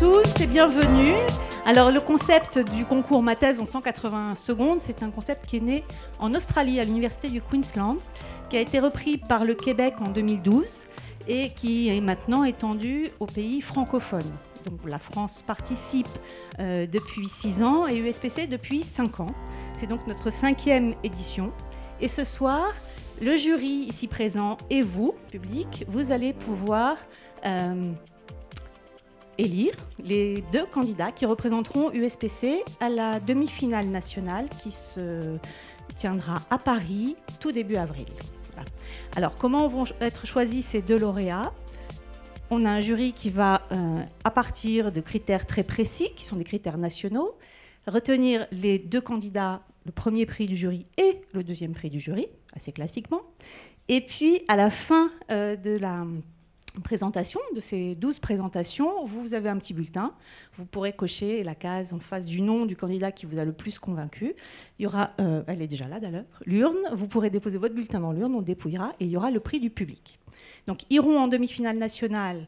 tous et bienvenue. Alors le concept du concours Ma thèse en 180 secondes, c'est un concept qui est né en Australie à l'université du Queensland, qui a été repris par le Québec en 2012 et qui est maintenant étendu aux pays francophones. Donc la France participe depuis 6 ans et USPC depuis 5 ans. C'est donc notre 5e édition. Et ce soir, le jury ici présent et vous, public, vous allez pouvoir élire les 2 candidats qui représenteront USPC à la demi-finale nationale qui se tiendra à Paris tout début avril. Voilà. Alors, comment vont être choisis ces 2 lauréats ? On a un jury qui va, à partir de critères très précis, qui sont des critères nationaux, retenir les 2 candidats, le premier prix du jury et le 2e prix du jury, assez classiquement. Et puis, à la fin de la présentation, de ces 12 présentations, vous avez un petit bulletin. Vous pourrez cocher la case en face du nom du candidat qui vous a le plus convaincu. Il y aura, elle est déjà là d'ailleurs, l'urne. Vous pourrez déposer votre bulletin dans l'urne, on dépouillera et il y aura le prix du public. Donc iront en demi-finale nationale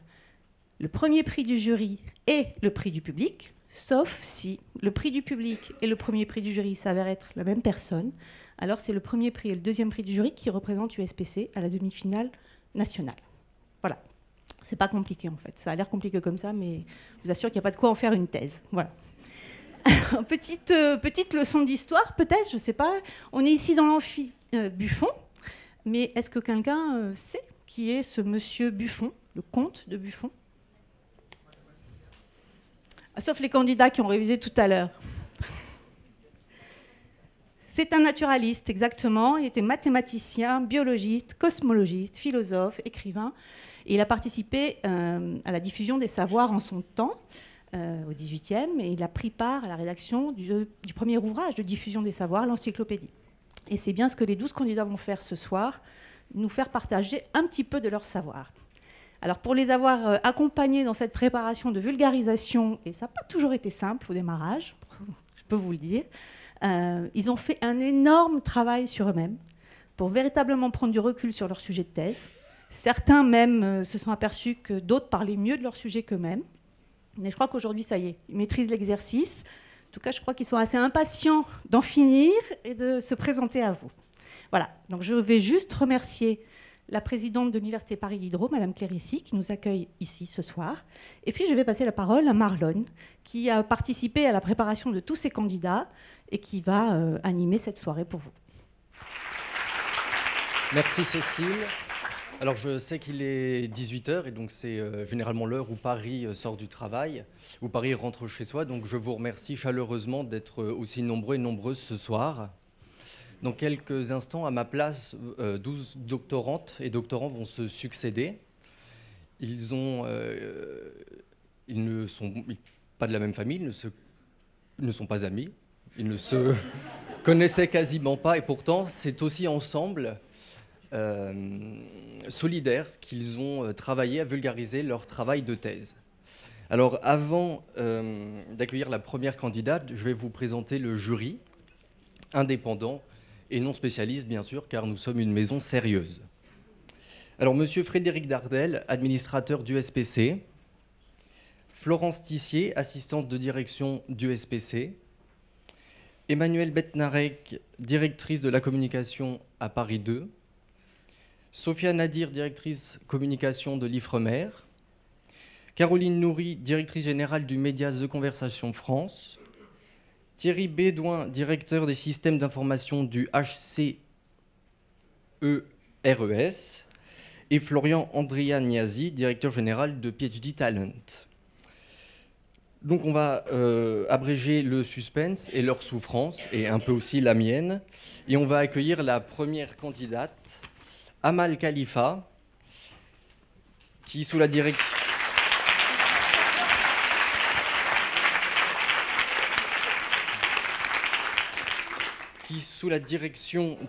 le premier prix du jury et le prix du public, sauf si le prix du public et le premier prix du jury s'avèrent être la même personne. Alors c'est le premier prix et le 2e prix du jury qui représentent USPC à la demi-finale nationale. Voilà. C'est pas compliqué en fait. Ça a l'air compliqué comme ça, mais je vous assure qu'il n'y a pas de quoi en faire une thèse. Voilà. Petite leçon d'histoire, peut-être, je ne sais pas. On est ici dans l'amphi Buffon, mais est-ce que quelqu'un sait qui est ce monsieur Buffon, le comte de Buffon ? Sauf les candidats qui ont révisé tout à l'heure. C'est un naturaliste, exactement. Il était mathématicien, biologiste, cosmologiste, philosophe, écrivain. Et il a participé à la diffusion des savoirs en son temps, au XVIIIe, et il a pris part à la rédaction du premier ouvrage de diffusion des savoirs, l'encyclopédie. Et c'est bien ce que les 12 candidats vont faire ce soir, nous faire partager un petit peu de leur savoir. Alors pour les avoir accompagnés dans cette préparation de vulgarisation, et ça n'a pas toujours été simple au démarrage, je peux vous le dire, ils ont fait un énorme travail sur eux-mêmes pour véritablement prendre du recul sur leur sujet de thèse. Certains même se sont aperçus que d'autres parlaient mieux de leur sujet qu'eux-mêmes. Mais je crois qu'aujourd'hui, ça y est, ils maîtrisent l'exercice. En tout cas, je crois qu'ils sont assez impatients d'en finir et de se présenter à vous. Voilà, donc je vais juste remercier la présidente de l'Université Paris Diderot, Madame Clérici, qui nous accueille ici ce soir. Et puis, je vais passer la parole à Marlon, qui a participé à la préparation de tous ces candidats et qui va animer cette soirée pour vous. Merci Cécile. Alors je sais qu'il est 18h et donc c'est généralement l'heure où Paris sort du travail, où Paris rentre chez soi. Donc je vous remercie chaleureusement d'être aussi nombreux et nombreuses ce soir. Dans quelques instants, à ma place, 12 doctorantes et doctorants vont se succéder. Ils ne sont pas de la même famille, ils ne sont pas amis, ils ne se connaissaient quasiment pas et pourtant c'est aussi ensemble solidaires qu'ils ont travaillé à vulgariser leur travail de thèse. Alors avant d'accueillir la première candidate, je vais vous présenter le jury, indépendant et non spécialiste bien sûr, car nous sommes une maison sérieuse. Alors monsieur Frédéric Dardel, administrateur d'USPC, Florence Tissier, assistante de direction d'USPC, Emmanuelle Betnarek, directrice de la communication à Paris 2, Sophia Nadir, directrice communication de l'Ifremer, Caroline Nourry, directrice générale du Médias de Conversation France, Thierry Bédouin, directeur des systèmes d'information du HCERES, et Florian Andrianiasi, directeur général de PhD Talent. Donc on va abréger le suspense et leur souffrance, et un peu aussi la mienne, et on va accueillir la première candidate, Amal Khalifa, qui sous la direction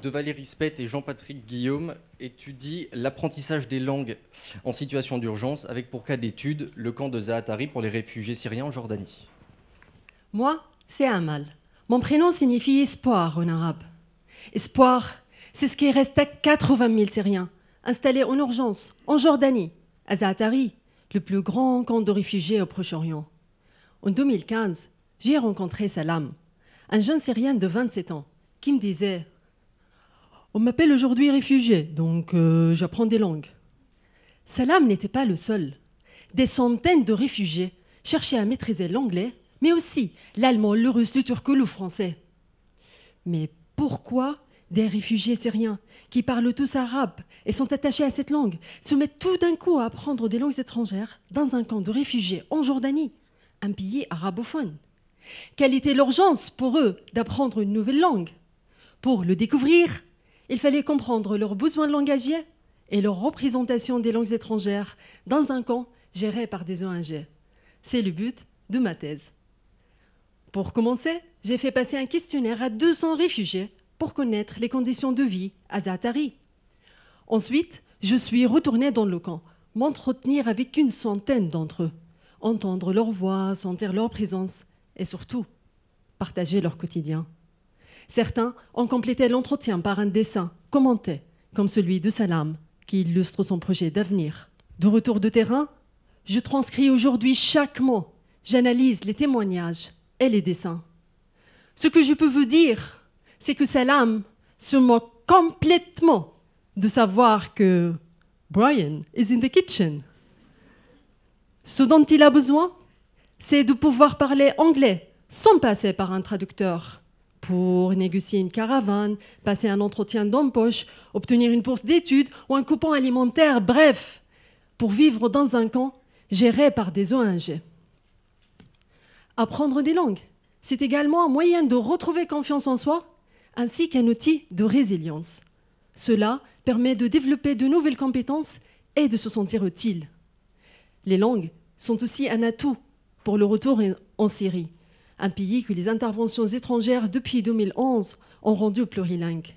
de Valérie Spett et Jean-Patrick Guillaume, étudie l'apprentissage des langues en situation d'urgence avec pour cas d'étude le camp de Zaatari pour les réfugiés syriens en Jordanie. Moi, c'est Amal. Mon prénom signifie espoir en arabe. Espoir, c'est ce qui reste à 80 000 Syriens, installés en urgence en Jordanie, à Zaatari, le plus grand camp de réfugiés au Proche-Orient. En 2015, j'ai rencontré Salam, un jeune Syrien de 27 ans, qui me disait « On m'appelle aujourd'hui réfugié, donc j'apprends des langues. » Salam n'était pas le seul. Des centaines de réfugiés cherchaient à maîtriser l'anglais, mais aussi l'allemand, le russe, le turc ou le français. Mais pourquoi des réfugiés syriens qui parlent tous arabe et sont attachés à cette langue se mettent tout d'un coup à apprendre des langues étrangères dans un camp de réfugiés en Jordanie, un pays arabophone? Quelle était l'urgence pour eux d'apprendre une nouvelle langue? Pour le découvrir, il fallait comprendre leurs besoins langagiers et leur représentation des langues étrangères dans un camp géré par des ONG. C'est le but de ma thèse. Pour commencer, j'ai fait passer un questionnaire à 200 réfugiés pour connaître les conditions de vie à Zaatari. Ensuite, je suis retournée dans le camp, m'entretenir avec une centaine d'entre eux, entendre leur voix, sentir leur présence et surtout, partager leur quotidien. Certains ont complété l'entretien par un dessin commenté, comme celui de Salam, qui illustre son projet d'avenir. De retour de terrain, je transcris aujourd'hui chaque mot, j'analyse les témoignages et les dessins. Ce que je peux vous dire, c'est que Salam se moque complètement de savoir que Brian is in the kitchen. Ce dont il a besoin, c'est de pouvoir parler anglais sans passer par un traducteur pour négocier une caravane, passer un entretien d'embauche, obtenir une bourse d'études ou un coupon alimentaire, bref, pour vivre dans un camp géré par des ONG. Apprendre des langues, c'est également un moyen de retrouver confiance en soi, ainsi qu'un outil de résilience. Cela permet de développer de nouvelles compétences et de se sentir utile. Les langues sont aussi un atout pour le retour en Syrie, un pays que les interventions étrangères depuis 2011 ont rendu plurilingue.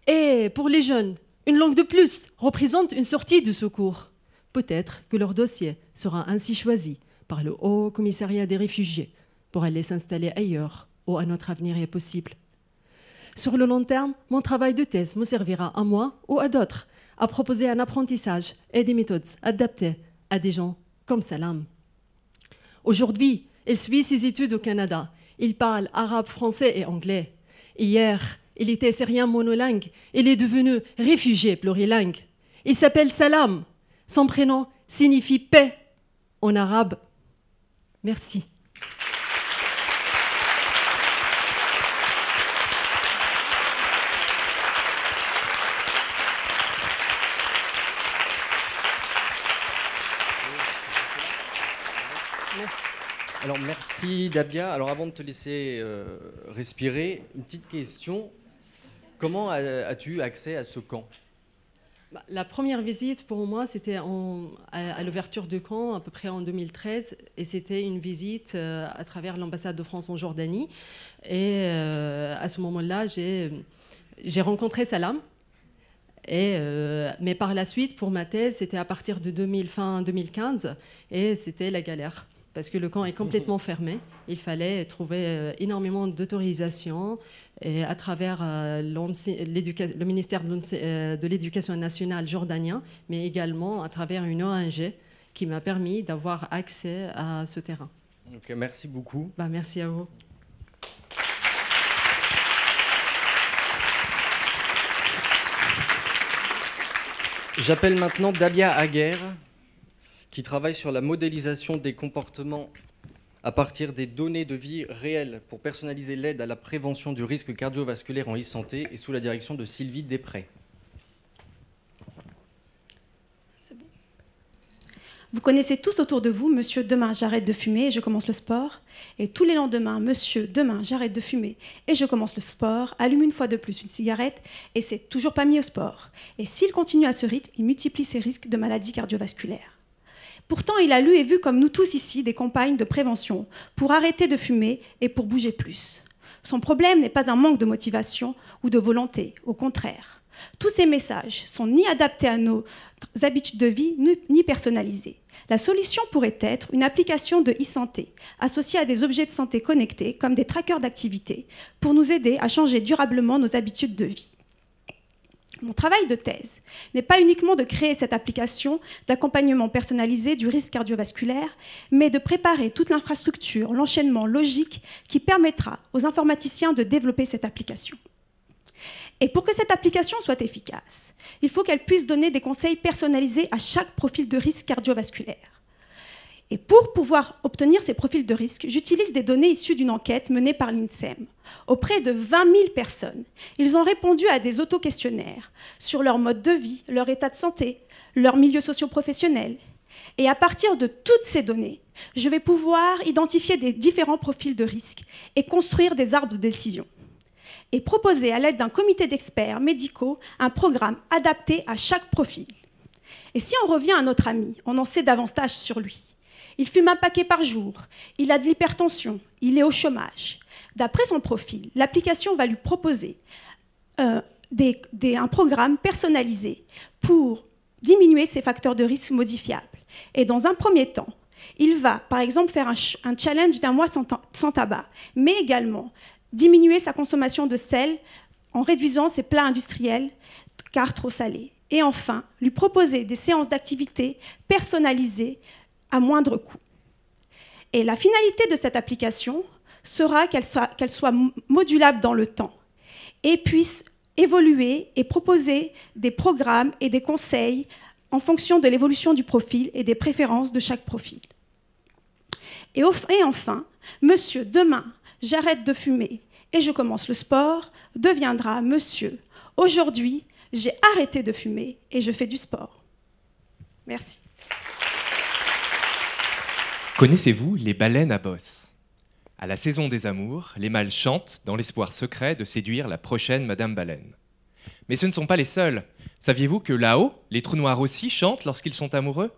Et pour les jeunes, une langue de plus représente une sortie de secours. Peut-être que leur dossier sera ainsi choisi par le Haut Commissariat des réfugiés pour aller s'installer ailleurs où un autre avenir est possible. Sur le long terme, mon travail de thèse me servira à moi ou à d'autres à proposer un apprentissage et des méthodes adaptées à des gens comme Salam. Aujourd'hui, il suit ses études au Canada. Il parle arabe, français et anglais. Hier, il était syrien monolingue. Il est devenu réfugié plurilingue. Il s'appelle Salam. Son prénom signifie paix en arabe. Merci. Alors merci Dabia. Alors avant de te laisser respirer, une petite question. Comment as-tu eu accès à ce camp ? La première visite pour moi, c'était à l'ouverture du camp, à peu près en 2013, et c'était une visite à travers l'ambassade de France en Jordanie. Et à ce moment-là, j'ai rencontré Salam. Mais par la suite, pour ma thèse, c'était à partir de fin 2015, et c'était la galère. Parce que le camp est complètement fermé. Il fallait trouver énormément d'autorisations à travers le ministère de l'Éducation nationale jordanien, mais également à travers une ONG qui m'a permis d'avoir accès à ce terrain. Okay, merci beaucoup. Merci à vous. J'appelle maintenant Dabia Aguerre, qui travaille sur la modélisation des comportements à partir des données de vie réelles pour personnaliser l'aide à la prévention du risque cardiovasculaire en e-santé et sous la direction de Sylvie Després. Vous connaissez tous autour de vous, monsieur, demain j'arrête de fumer et je commence le sport. Et tous les lendemains, monsieur, demain j'arrête de fumer et je commence le sport, allume une fois de plus une cigarette et c'est toujours pas mis au sport. Et s'il continue à ce rythme, il multiplie ses risques de maladies cardiovasculaires. Pourtant, il a lu et vu, comme nous tous ici, des campagnes de prévention pour arrêter de fumer et pour bouger plus. Son problème n'est pas un manque de motivation ou de volonté, au contraire. Tous ces messages sont ni adaptés à nos habitudes de vie, ni personnalisés. La solution pourrait être une application de e-santé, associée à des objets de santé connectés, comme des trackers d'activité, pour nous aider à changer durablement nos habitudes de vie. Mon travail de thèse n'est pas uniquement de créer cette application d'accompagnement personnalisé du risque cardiovasculaire, mais de préparer toute l'infrastructure, l'enchaînement logique qui permettra aux informaticiens de développer cette application. Et pour que cette application soit efficace, il faut qu'elle puisse donner des conseils personnalisés à chaque profil de risque cardiovasculaire. Et pour pouvoir obtenir ces profils de risque, j'utilise des données issues d'une enquête menée par l'INSERM. Auprès de 20 000 personnes, ils ont répondu à des auto-questionnaires sur leur mode de vie, leur état de santé, leur milieu socio-professionnel. Et à partir de toutes ces données, je vais pouvoir identifier des différents profils de risque et construire des arbres de décision. Et proposer à l'aide d'un comité d'experts médicaux un programme adapté à chaque profil. Et si on revient à notre ami, on en sait davantage sur lui. Il fume un paquet par jour, il a de l'hypertension, il est au chômage. D'après son profil, l'application va lui proposer un programme personnalisé pour diminuer ses facteurs de risque modifiables. Et dans un premier temps, il va, par exemple, faire un challenge d'un mois sans tabac, mais également diminuer sa consommation de sel en réduisant ses plats industriels car trop salés. Et enfin, lui proposer des séances d'activité personnalisées à moindre coût. Et la finalité de cette application sera qu'elle soit modulable dans le temps et puisse évoluer et proposer des programmes et des conseils en fonction de l'évolution du profil et des préférences de chaque profil. Et enfin, Monsieur, demain, j'arrête de fumer et je commence le sport, deviendra Monsieur, aujourd'hui, j'ai arrêté de fumer et je fais du sport. Merci. Connaissez-vous les baleines à bosse? À la saison des amours, les mâles chantent dans l'espoir secret de séduire la prochaine Madame Baleine. Mais ce ne sont pas les seuls. Saviez-vous que là-haut, les trous noirs aussi chantent lorsqu'ils sont amoureux?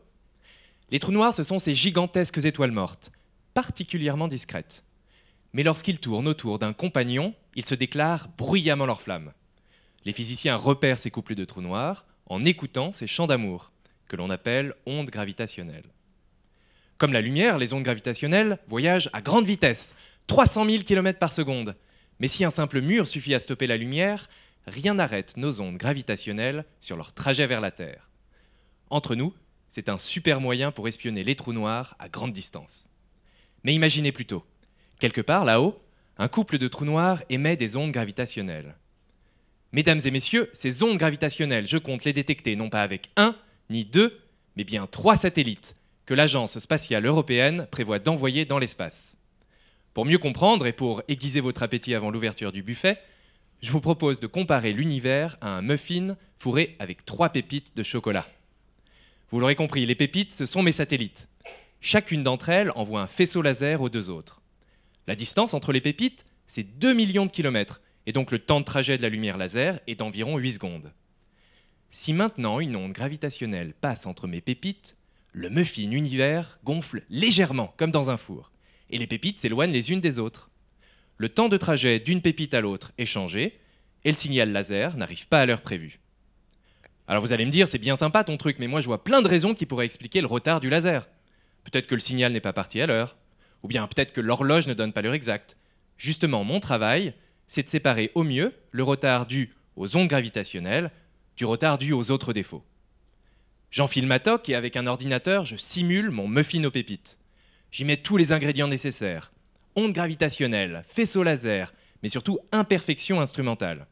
Les trous noirs, ce sont ces gigantesques étoiles mortes, particulièrement discrètes. Mais lorsqu'ils tournent autour d'un compagnon, ils se déclarent bruyamment leur flamme. Les physiciens repèrent ces couples de trous noirs en écoutant ces chants d'amour, que l'on appelle ondes gravitationnelles. Comme la lumière, les ondes gravitationnelles voyagent à grande vitesse, 300 000 km par seconde. Mais si un simple mur suffit à stopper la lumière, rien n'arrête nos ondes gravitationnelles sur leur trajet vers la Terre. Entre nous, c'est un super moyen pour espionner les trous noirs à grande distance. Mais imaginez plutôt, quelque part là-haut, un couple de trous noirs émet des ondes gravitationnelles. Mesdames et messieurs, ces ondes gravitationnelles, je compte les détecter non pas avec 1 ni 2, mais bien 3 satellites que l'Agence spatiale européenne prévoit d'envoyer dans l'espace. Pour mieux comprendre et pour aiguiser votre appétit avant l'ouverture du buffet, je vous propose de comparer l'univers à un muffin fourré avec 3 pépites de chocolat. Vous l'aurez compris, les pépites, ce sont mes satellites. Chacune d'entre elles envoie un faisceau laser aux 2 autres. La distance entre les pépites, c'est 2 millions de kilomètres, et donc le temps de trajet de la lumière laser est d'environ 8 secondes. Si maintenant une onde gravitationnelle passe entre mes pépites, le muffin univers gonfle légèrement, comme dans un four, et les pépites s'éloignent les unes des autres. Le temps de trajet d'une pépite à l'autre est changé, et le signal laser n'arrive pas à l'heure prévue. Alors vous allez me dire, c'est bien sympa ton truc, mais moi je vois plein de raisons qui pourraient expliquer le retard du laser. Peut-être que le signal n'est pas parti à l'heure, ou bien peut-être que l'horloge ne donne pas l'heure exacte. Justement, mon travail, c'est de séparer au mieux le retard dû aux ondes gravitationnelles du retard dû aux autres défauts. J'enfile ma toque et avec un ordinateur, je simule mon muffin aux pépites. J'y mets tous les ingrédients nécessaires. Ondes gravitationnelles, faisceaux laser, mais surtout imperfections instrumentales.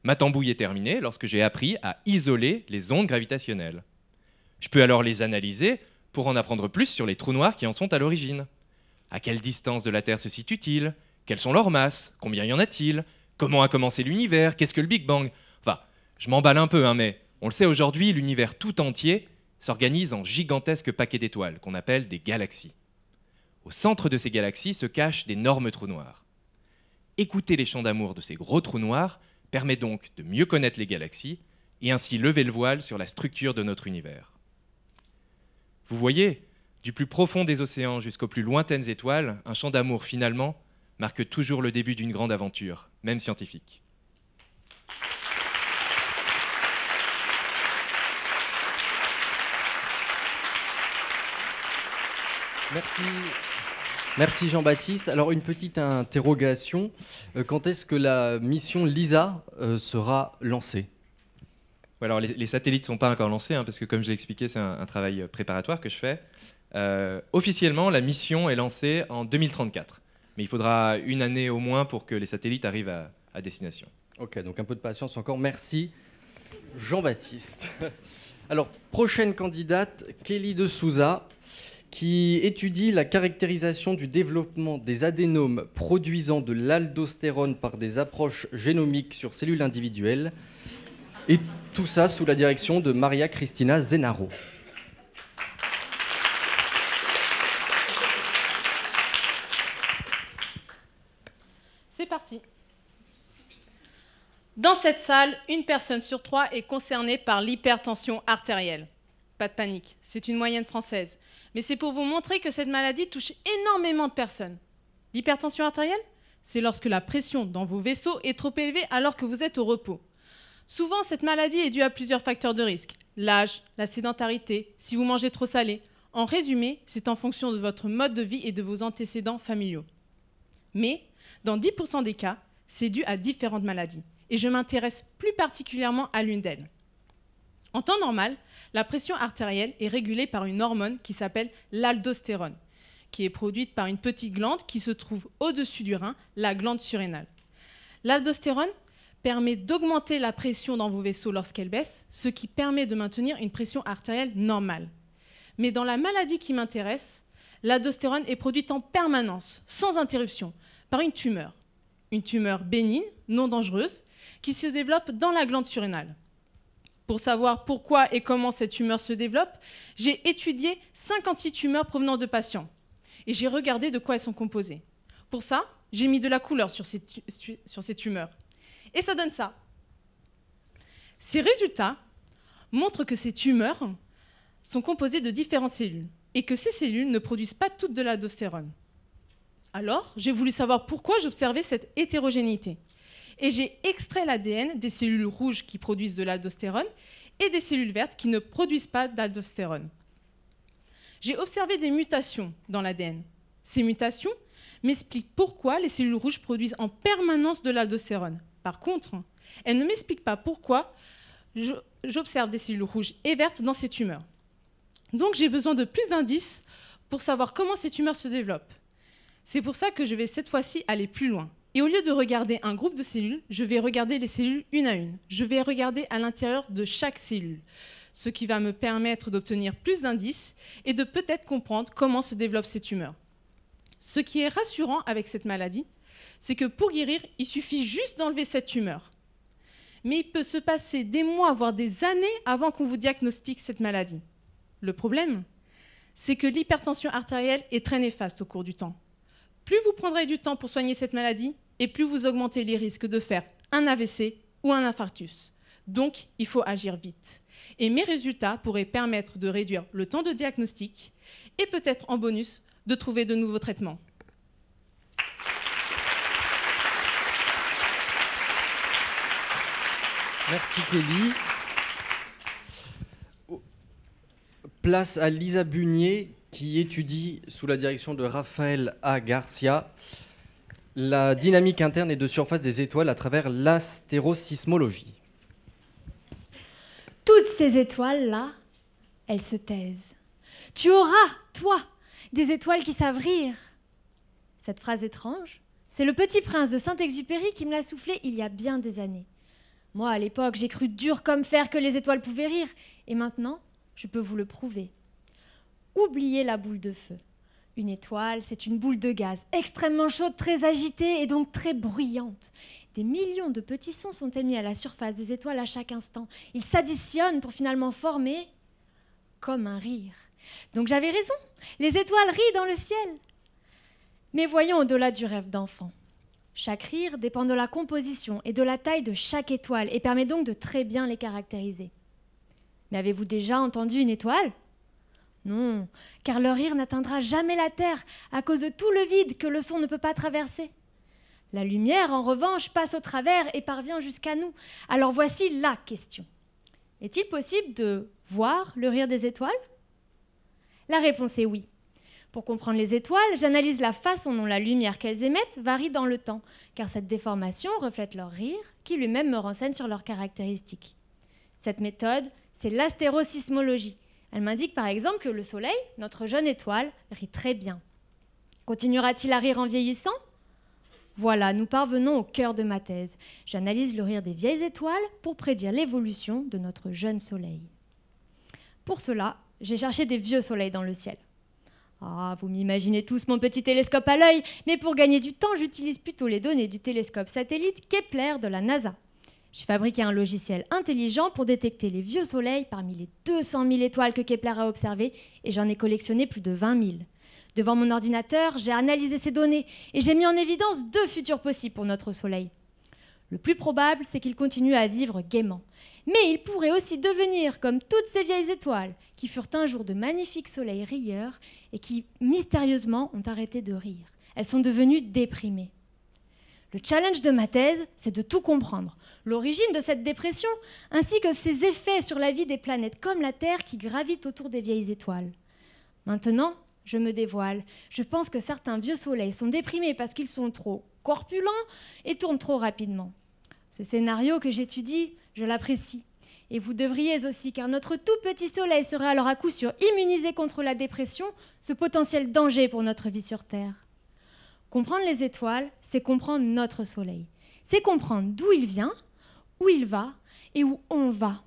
Ma tambouille est terminée lorsque j'ai appris à isoler les ondes gravitationnelles. Je peux alors les analyser pour en apprendre plus sur les trous noirs qui en sont à l'origine. À quelle distance de la Terre se situent-ils? Quelles sont leurs masses? Combien y en a-t-il? Comment a commencé l'univers? Qu'est-ce que le Big Bang? Enfin, je m'emballe un peu, mais on le sait aujourd'hui, l'univers tout entier s'organise en gigantesques paquets d'étoiles qu'on appelle des galaxies. Au centre de ces galaxies se cachent d'énormes trous noirs. Écouter les chants d'amour de ces gros trous noirs permet donc de mieux connaître les galaxies et ainsi lever le voile sur la structure de notre univers. Vous voyez, du plus profond des océans jusqu'aux plus lointaines étoiles, un chant d'amour finalement marque toujours le début d'une grande aventure, même scientifique. Merci Jean-Baptiste. Alors une petite interrogation, quand est-ce que la mission LISA sera lancée? Ouais, alors les satellites ne sont pas encore lancés, hein, parce que comme je l'ai expliqué, c'est un travail préparatoire que je fais. Officiellement, la mission est lancée en 2034. Mais il faudra une année au moins pour que les satellites arrivent à destination. Ok, donc un peu de patience encore. Merci, Jean-Baptiste. Alors, prochaine candidate, Kelly de Souza, qui étudie la caractérisation du développement des adénomes produisant de l'aldostérone par des approches génomiques sur cellules individuelles. Et tout ça sous la direction de Maria Cristina Zenaro. C'est parti. Dans cette salle, une personne sur 3 est concernée par l'hypertension artérielle. Pas de panique, c'est une moyenne française. Mais c'est pour vous montrer que cette maladie touche énormément de personnes. L'hypertension artérielle, c'est lorsque la pression dans vos vaisseaux est trop élevée alors que vous êtes au repos. Souvent, cette maladie est due à plusieurs facteurs de risque. L'âge, la sédentarité, si vous mangez trop salé. En résumé, c'est en fonction de votre mode de vie et de vos antécédents familiaux. Mais, dans 10% des cas, c'est dû à différentes maladies. Et je m'intéresse plus particulièrement à l'une d'elles. En temps normal, la pression artérielle est régulée par une hormone qui s'appelle l'aldostérone, qui est produite par une petite glande qui se trouve au-dessus du rein, la glande surrénale. L'aldostérone permet d'augmenter la pression dans vos vaisseaux lorsqu'elle baisse, ce qui permet de maintenir une pression artérielle normale. Mais dans la maladie qui m'intéresse, l'aldostérone est produite en permanence, sans interruption, par une tumeur. Une tumeur bénigne, non dangereuse, qui se développe dans la glande surrénale. Pour savoir pourquoi et comment cette tumeur se développe, j'ai étudié 56 tumeurs provenant de patients et j'ai regardé de quoi elles sont composées. Pour ça, j'ai mis de la couleur sur ces tumeurs. Et ça donne ça. Ces résultats montrent que ces tumeurs sont composées de différentes cellules et que ces cellules ne produisent pas toutes de l'aldostérone. Alors, j'ai voulu savoir pourquoi j'observais cette hétérogénéité. Et j'ai extrait l'ADN des cellules rouges qui produisent de l'aldostérone et des cellules vertes qui ne produisent pas d'aldostérone. J'ai observé des mutations dans l'ADN. Ces mutations m'expliquent pourquoi les cellules rouges produisent en permanence de l'aldostérone. Par contre, elles ne m'expliquent pas pourquoi j'observe des cellules rouges et vertes dans ces tumeurs. Donc j'ai besoin de plus d'indices pour savoir comment ces tumeurs se développent. C'est pour ça que je vais cette fois-ci aller plus loin. Et au lieu de regarder un groupe de cellules, je vais regarder les cellules une à une. Je vais regarder à l'intérieur de chaque cellule, ce qui va me permettre d'obtenir plus d'indices et de peut-être comprendre comment se développent ces tumeurs. Ce qui est rassurant avec cette maladie, c'est que pour guérir, il suffit juste d'enlever cette tumeur. Mais il peut se passer des mois, voire des années avant qu'on vous diagnostique cette maladie. Le problème, c'est que l'hypertension artérielle est très néfaste au cours du temps. Plus vous prendrez du temps pour soigner cette maladie, et plus vous augmentez les risques de faire un AVC ou un infarctus. Donc, il faut agir vite. Et mes résultats pourraient permettre de réduire le temps de diagnostic et peut-être en bonus de trouver de nouveaux traitements. Merci Kelly. Place à Lisa Bunier qui étudie sous la direction de Raphaël A. Garcia la dynamique interne et de surface des étoiles à travers l'astérosismologie. Toutes ces étoiles-là, elles se taisent. Tu auras, toi, des étoiles qui savent rire. Cette phrase étrange, c'est le Petit Prince de Saint-Exupéry qui me l'a soufflé il y a bien des années. Moi, à l'époque, j'ai cru dur comme fer que les étoiles pouvaient rire. Et maintenant, je peux vous le prouver. Oubliez la boule de feu. Une étoile, c'est une boule de gaz extrêmement chaude, très agitée et donc très bruyante. Des millions de petits sons sont émis à la surface des étoiles à chaque instant. Ils s'additionnent pour finalement former comme un rire. Donc j'avais raison, les étoiles rient dans le ciel. Mais voyons au-delà du rêve d'enfant. Chaque rire dépend de la composition et de la taille de chaque étoile et permet donc de très bien les caractériser. Mais avez-vous déjà entendu une étoile ? Non, car leur rire n'atteindra jamais la Terre à cause de tout le vide que le son ne peut pas traverser. La lumière, en revanche, passe au travers et parvient jusqu'à nous. Alors voici la question. Est-il possible de voir le rire des étoiles ? La réponse est oui. Pour comprendre les étoiles, j'analyse la façon dont la lumière qu'elles émettent varie dans le temps, car cette déformation reflète leur rire, qui lui-même me renseigne sur leurs caractéristiques. Cette méthode, c'est l'astérosismologie. Elle m'indique par exemple que le Soleil, notre jeune étoile, rit très bien. Continuera-t-il à rire en vieillissant ? Voilà, nous parvenons au cœur de ma thèse. J'analyse le rire des vieilles étoiles pour prédire l'évolution de notre jeune Soleil. Pour cela, j'ai cherché des vieux soleils dans le ciel. Ah, vous m'imaginez tous mon petit télescope à l'œil, mais pour gagner du temps, j'utilise plutôt les données du télescope satellite Kepler de la NASA. J'ai fabriqué un logiciel intelligent pour détecter les vieux soleils parmi les 200 000 étoiles que Kepler a observées, et j'en ai collectionné plus de 20 000. Devant mon ordinateur, j'ai analysé ces données et j'ai mis en évidence 2 futurs possibles pour notre Soleil. Le plus probable, c'est qu'il continue à vivre gaiement. Mais il pourrait aussi devenir comme toutes ces vieilles étoiles qui furent un jour de magnifiques soleils rieurs et qui, mystérieusement, ont arrêté de rire. Elles sont devenues déprimées. Le challenge de ma thèse, c'est de tout comprendre. L'origine de cette dépression, ainsi que ses effets sur la vie des planètes comme la Terre qui gravitent autour des vieilles étoiles. Maintenant, je me dévoile. Je pense que certains vieux soleils sont déprimés parce qu'ils sont trop corpulents et tournent trop rapidement. Ce scénario que j'étudie, je l'apprécie. Et vous devriez aussi, car notre tout petit soleil serait alors à coup sûr immunisé contre la dépression, ce potentiel danger pour notre vie sur Terre. Comprendre les étoiles, c'est comprendre notre soleil. C'est comprendre d'où il vient, où il va et où on va.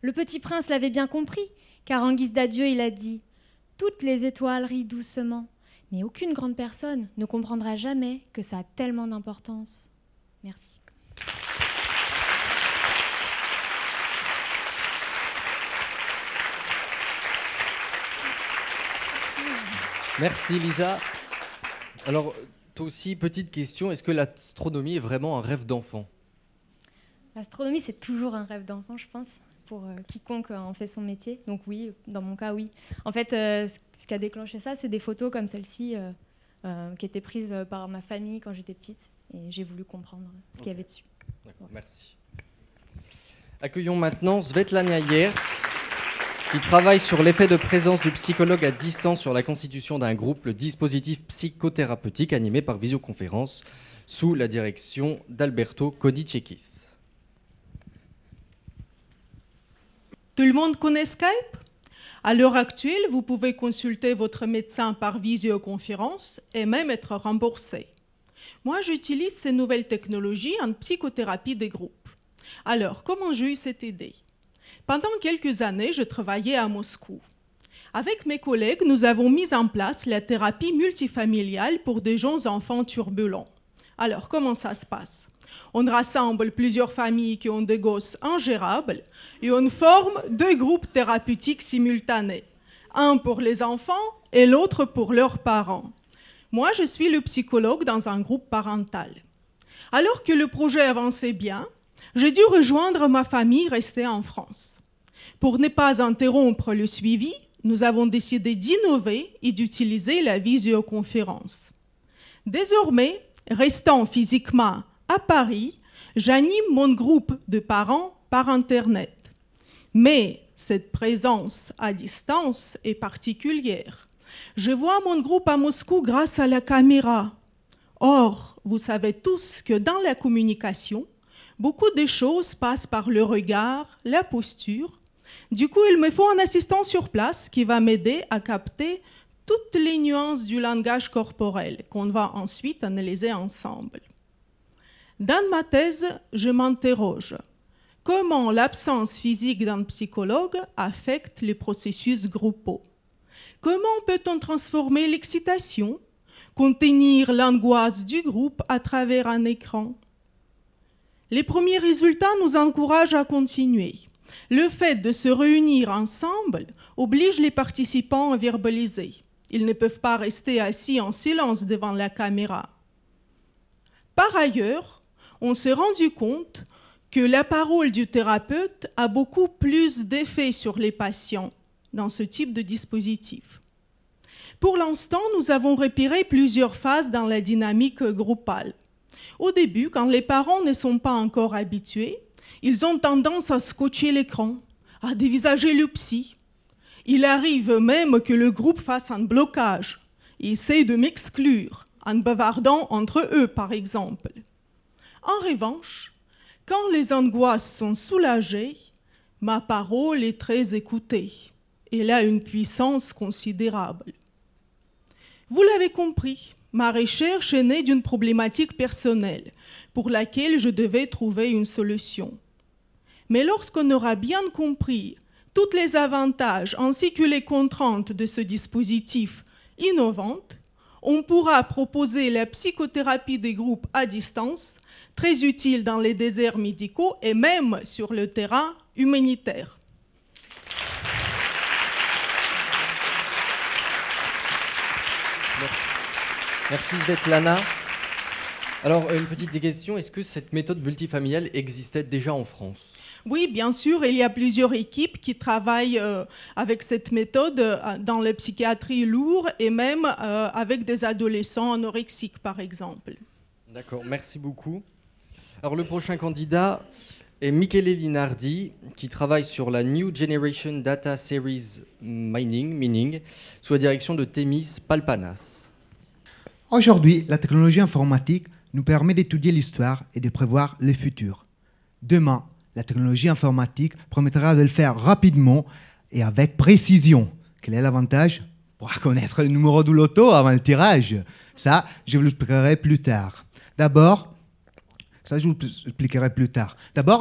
Le petit prince l'avait bien compris, car en guise d'adieu, il a dit « Toutes les étoiles rient doucement, mais aucune grande personne ne comprendra jamais que ça a tellement d'importance. » Merci. Merci Lisa. Alors, toi aussi, petite question, est-ce que l'astronomie est vraiment un rêve d'enfant ? L'astronomie, c'est toujours un rêve d'enfant, je pense, pour quiconque en fait son métier. Donc oui, dans mon cas, oui. En fait, ce qui a déclenché ça, c'est des photos comme celle-ci qui étaient prises par ma famille quand j'étais petite. Et j'ai voulu comprendre ce qu'il y avait dessus. D'accord, merci. Accueillons maintenant Svetlana Yers, qui travaille sur l'effet de présence du psychologue à distance sur la constitution d'un groupe, le dispositif psychothérapeutique animé par visioconférence sous la direction d'Alberto Kodicekis. Tout le monde connaît Skype ? À l'heure actuelle, vous pouvez consulter votre médecin par visioconférence et même être remboursé. Moi, j'utilise ces nouvelles technologies en psychothérapie des groupes. Alors, comment j'ai eu cette idée ? Pendant quelques années, je travaillais à Moscou. Avec mes collègues, nous avons mis en place la thérapie multifamiliale pour des jeunes enfants turbulents. Alors, comment ça se passe ? On rassemble plusieurs familles qui ont des gosses ingérables et on forme 2 groupes thérapeutiques simultanés. Un pour les enfants et l'autre pour leurs parents. Moi, je suis le psychologue dans un groupe parental. Alors que le projet avançait bien, j'ai dû rejoindre ma famille restée en France. Pour ne pas interrompre le suivi, nous avons décidé d'innover et d'utiliser la visioconférence. Désormais, restant physiquement à Paris, j'anime mon groupe de parents par Internet. Mais cette présence à distance est particulière. Je vois mon groupe à Moscou grâce à la caméra. Or, vous savez tous que dans la communication, beaucoup de choses passent par le regard, la posture. Du coup, il me faut un assistant sur place qui va m'aider à capter toutes les nuances du langage corporel qu'on va ensuite analyser ensemble. Dans ma thèse, je m'interroge. Comment l'absence physique d'un psychologue affecte les processus groupaux ? Comment peut-on transformer l'excitation, contenir l'angoisse du groupe à travers un écran ? Les premiers résultats nous encouragent à continuer. Le fait de se réunir ensemble oblige les participants à verbaliser. Ils ne peuvent pas rester assis en silence devant la caméra. Par ailleurs, on s'est rendu compte que la parole du thérapeute a beaucoup plus d'effet sur les patients dans ce type de dispositif. Pour l'instant, nous avons repéré plusieurs phases dans la dynamique groupale. Au début, quand les parents ne sont pas encore habitués, ils ont tendance à scotcher l'écran, à dévisager le psy. Il arrive même que le groupe fasse un blocage et essaie de m'exclure en bavardant entre eux, par exemple. En revanche, quand les angoisses sont soulagées, Ma parole est très écoutée. Elle a une puissance considérable. Vous l'avez compris, ma recherche est née d'une problématique personnelle pour laquelle je devais trouver une solution. Mais lorsqu'on aura bien compris tous les avantages ainsi que les contraintes de ce dispositif innovant, on pourra proposer la psychothérapie des groupes à distance, très utile dans les déserts médicaux et même sur le terrain humanitaire. Merci Svetlana. Alors, une petite question, est-ce que cette méthode multifamiliale existait déjà en France ? Oui, bien sûr, il y a plusieurs équipes qui travaillent avec cette méthode dans la psychiatrie lourde et même avec des adolescents anorexiques, par exemple. D'accord, merci beaucoup. Alors, le prochain candidat est Michele Linardi, qui travaille sur la New Generation Data Series Mining, sous la direction de Thémis Palpanas. Aujourd'hui, la technologie informatique nous permet d'étudier l'histoire et de prévoir le futur. Demain, la technologie informatique permettra de le faire rapidement et avec précision. Quel est l'avantage? Pour connaître le numéro du loto avant le tirage. Ça, je vous l'expliquerai plus tard. D'abord,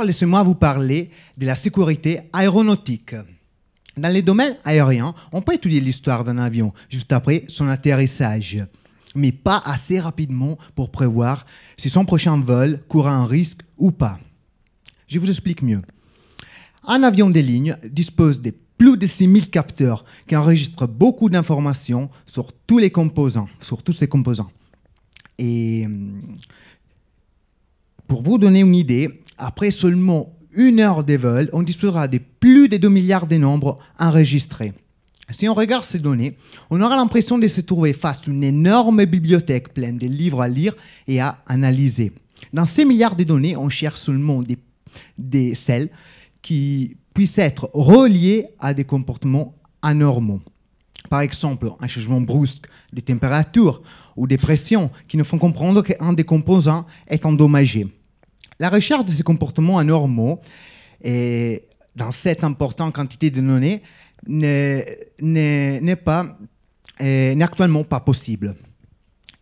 laissez-moi vous parler de la sécurité aéronautique. Dans les domaines aériens, on peut étudier l'histoire d'un avion juste après son atterrissage, mais pas assez rapidement pour prévoir si son prochain vol court un risque ou pas. Je vous explique mieux. Un avion de ligne dispose de plus de 6000 capteurs qui enregistrent beaucoup d'informations sur tous ses composants. Et pour vous donner une idée, après seulement 1 heure de vol, on disposera de plus de 2 milliards de nombres enregistrés. Si on regarde ces données, on aura l'impression de se trouver face à une énorme bibliothèque pleine de livres à lire et à analyser. Dans ces milliards de données, on cherche seulement celles qui puissent être reliées à des comportements anormaux. Par exemple, un changement brusque de température ou des pressions qui nous font comprendre qu'un des composants est endommagé. La recherche de ces comportements anormaux dans cette importante quantité de données n'est actuellement pas possible.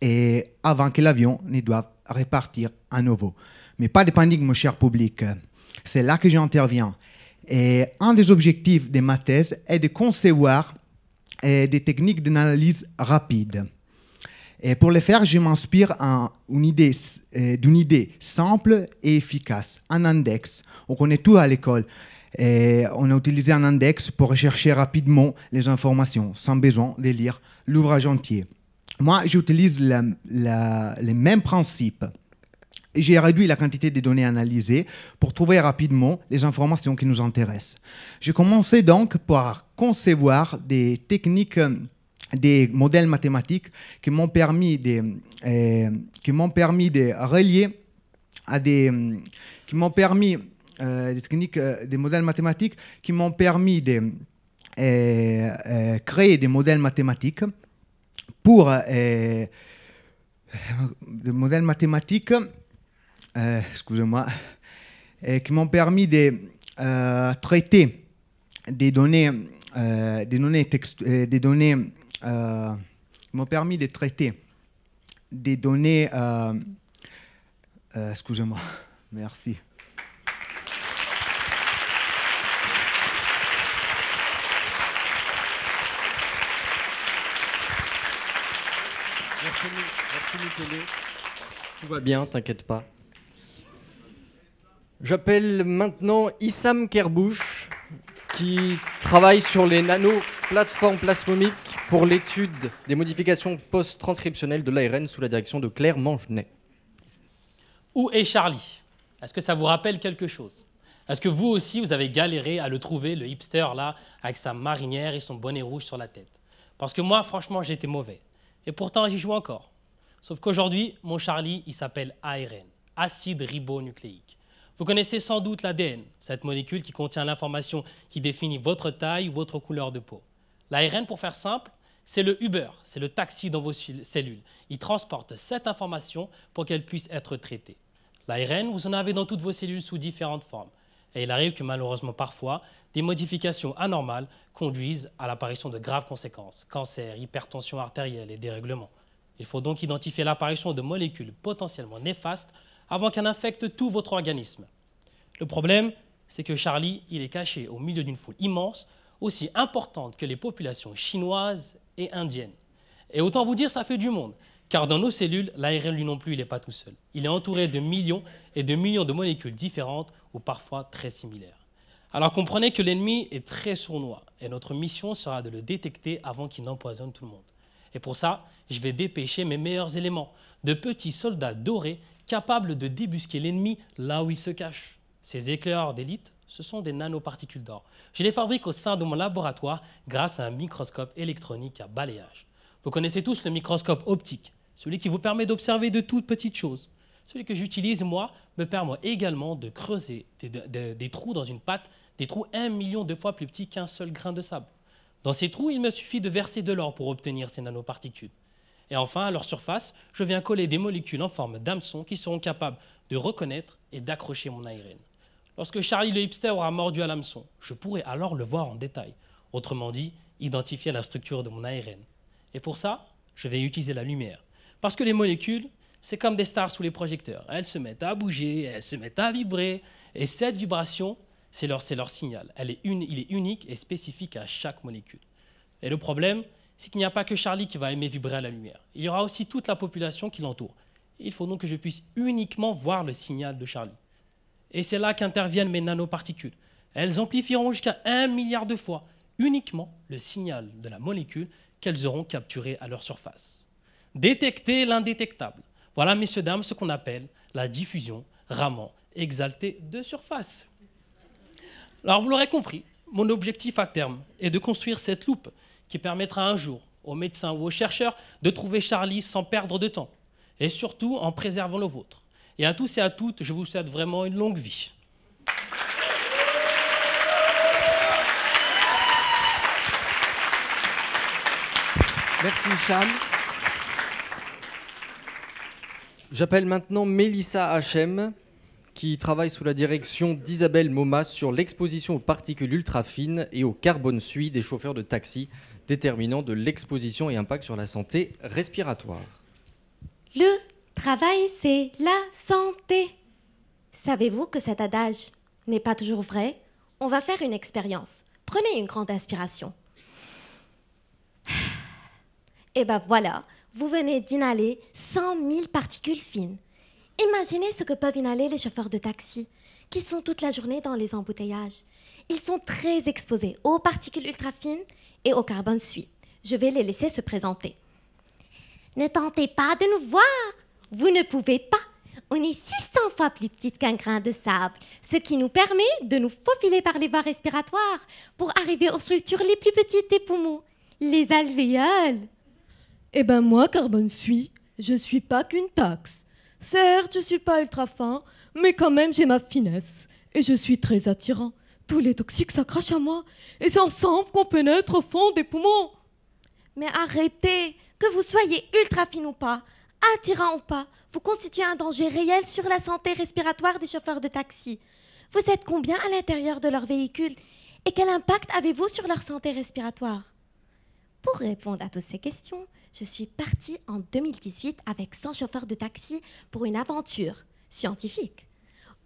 Et avant que l'avion ne doive repartir à nouveau. Mais pas de panique, mon cher public. C'est là que j'interviens. Et un des objectifs de ma thèse est de concevoir des techniques d'analyse rapide. Et pour le faire, je m'inspire d'une idée simple et efficace, un index. On connaît tout à l'école. Et on a utilisé un index pour rechercher rapidement les informations, sans besoin de lire l'ouvrage entier. Moi, j'utilise les mêmes principes. J'ai réduit la quantité de données analysées pour trouver rapidement les informations qui nous intéressent. J'ai commencé donc par concevoir des techniques, des modèles mathématiques qui m'ont permis de relier à des techniques, des modèles mathématiques qui m'ont permis de créer des modèles mathématiques pour des modèles mathématiques qui m'ont permis de traiter des données merci. Merci Michele. Tout va bien, t'inquiète pas. J'appelle maintenant Issam Kerbouche, qui travaille sur les nanoplateformes plasmomiques pour l'étude des modifications post-transcriptionnelles de l'ARN sous la direction de Claire Mangenet. Où est Charlie? Est-ce que ça vous rappelle quelque chose? Est-ce que vous aussi, vous avez galéré à le trouver, le hipster là, avec sa marinière et son bonnet rouge sur la tête? Parce que moi, franchement, j'ai été mauvais. Et pourtant, j'y joue encore. Sauf qu'aujourd'hui, mon Charlie, il s'appelle ARN, acide ribonucléique. Vous connaissez sans doute l'ADN, cette molécule qui contient l'information qui définit votre taille ou votre couleur de peau. L'ARN, pour faire simple, c'est le Uber, c'est le taxi dans vos cellules. Il transporte cette information pour qu'elle puisse être traitée. L'ARN, vous en avez dans toutes vos cellules sous différentes formes. Et il arrive que malheureusement parfois, des modifications anormales conduisent à l'apparition de graves conséquences, cancer, hypertension artérielle et dérèglements. Il faut donc identifier l'apparition de molécules potentiellement néfastes avant qu'elles n'infectent tout votre organisme. Le problème, c'est que Charlie, il est caché au milieu d'une foule immense, aussi importante que les populations chinoises et indiennes. Et autant vous dire, ça fait du monde, car dans nos cellules, l'ARN, lui non plus, il n'est pas tout seul. Il est entouré de millions et de millions de molécules différentes ou parfois très similaires. Alors comprenez que l'ennemi est très sournois et notre mission sera de le détecter avant qu'il n'empoisonne tout le monde. Et pour ça, je vais dépêcher mes meilleurs éléments, de petits soldats dorés capables de débusquer l'ennemi là où il se cache. Ces éclaireurs d'élite, ce sont des nanoparticules d'or. Je les fabrique au sein de mon laboratoire grâce à un microscope électronique à balayage. Vous connaissez tous le microscope optique, celui qui vous permet d'observer de toutes petites choses. Celui que j'utilise, moi, me permet également de creuser des trous dans une pâte, des trous 1 million de fois plus petits qu'un seul grain de sable. Dans ces trous, il me suffit de verser de l'or pour obtenir ces nanoparticules. Et enfin, à leur surface, je viens coller des molécules en forme d'hameçon qui seront capables de reconnaître et d'accrocher mon ARN. Lorsque Charlie le hipster aura mordu à l'hameçon, je pourrai alors le voir en détail. Autrement dit, identifier la structure de mon ARN. Et pour ça, je vais utiliser la lumière. Parce que les molécules, c'est comme des stars sous les projecteurs. Elles se mettent à bouger, elles se mettent à vibrer. Et cette vibration, c'est leur signal. Il est unique et spécifique à chaque molécule. Et le problème, c'est qu'il n'y a pas que Charlie qui va aimer vibrer à la lumière. Il y aura aussi toute la population qui l'entoure. Il faut donc que je puisse uniquement voir le signal de Charlie. Et c'est là qu'interviennent mes nanoparticules. Elles amplifieront jusqu'à 1 milliard de fois uniquement le signal de la molécule qu'elles auront capturé à leur surface. Détecter l'indétectable. Voilà, messieurs, dames, ce qu'on appelle la diffusion Raman exaltée de surface. Alors, vous l'aurez compris, mon objectif à terme est de construire cette loupe qui permettra un jour aux médecins ou aux chercheurs de trouver Charlie sans perdre de temps et surtout en préservant le vôtre. Et à tous et à toutes, je vous souhaite vraiment une longue vie. Merci Cham. J'appelle maintenant Mélissa Hachem, qui travaille sous la direction d'Isabelle Momas sur l'exposition aux particules ultra fines et au carbone suie des chauffeurs de taxi, déterminant de l'exposition et impact sur la santé respiratoire. Le travail, c'est la santé. Savez-vous que cet adage n'est pas toujours vrai? On va faire une expérience. Prenez une grande inspiration. Et ben voilà, vous venez d'inhaler 100 000 particules fines. Imaginez ce que peuvent inhaler les chauffeurs de taxi, qui sont toute la journée dans les embouteillages. Ils sont très exposés aux particules ultra fines et au carbone suie. Je vais les laisser se présenter. Ne tentez pas de nous voir. Vous ne pouvez pas. On est 600 fois plus petite qu'un grain de sable, ce qui nous permet de nous faufiler par les voies respiratoires pour arriver aux structures les plus petites des poumons, les alvéoles. Eh ben moi, carbone suie, je suis pas qu'une taxe. Certes, je suis pas ultra fin, mais quand même j'ai ma finesse. Et je suis très attirant. Tous les toxiques s'accrochent à moi. Et c'est ensemble qu'on pénètre au fond des poumons. Mais arrêtez, que vous soyez ultra fine ou pas, attirant ou pas, vous constituez un danger réel sur la santé respiratoire des chauffeurs de taxi. Vous êtes combien à l'intérieur de leur véhicule? Et quel impact avez-vous sur leur santé respiratoire? Pour répondre à toutes ces questions, je suis partie en 2018 avec 100 chauffeurs de taxi pour une aventure scientifique.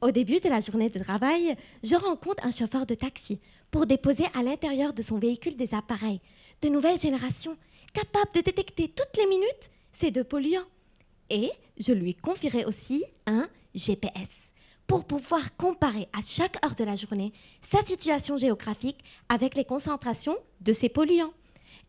Au début de la journée de travail, je rencontre un chauffeur de taxi pour déposer à l'intérieur de son véhicule des appareils de nouvelle génération capables de détecter toutes les minutes ces deux polluants. Et je lui confierai aussi un GPS pour pouvoir comparer à chaque heure de la journée sa situation géographique avec les concentrations de ces polluants.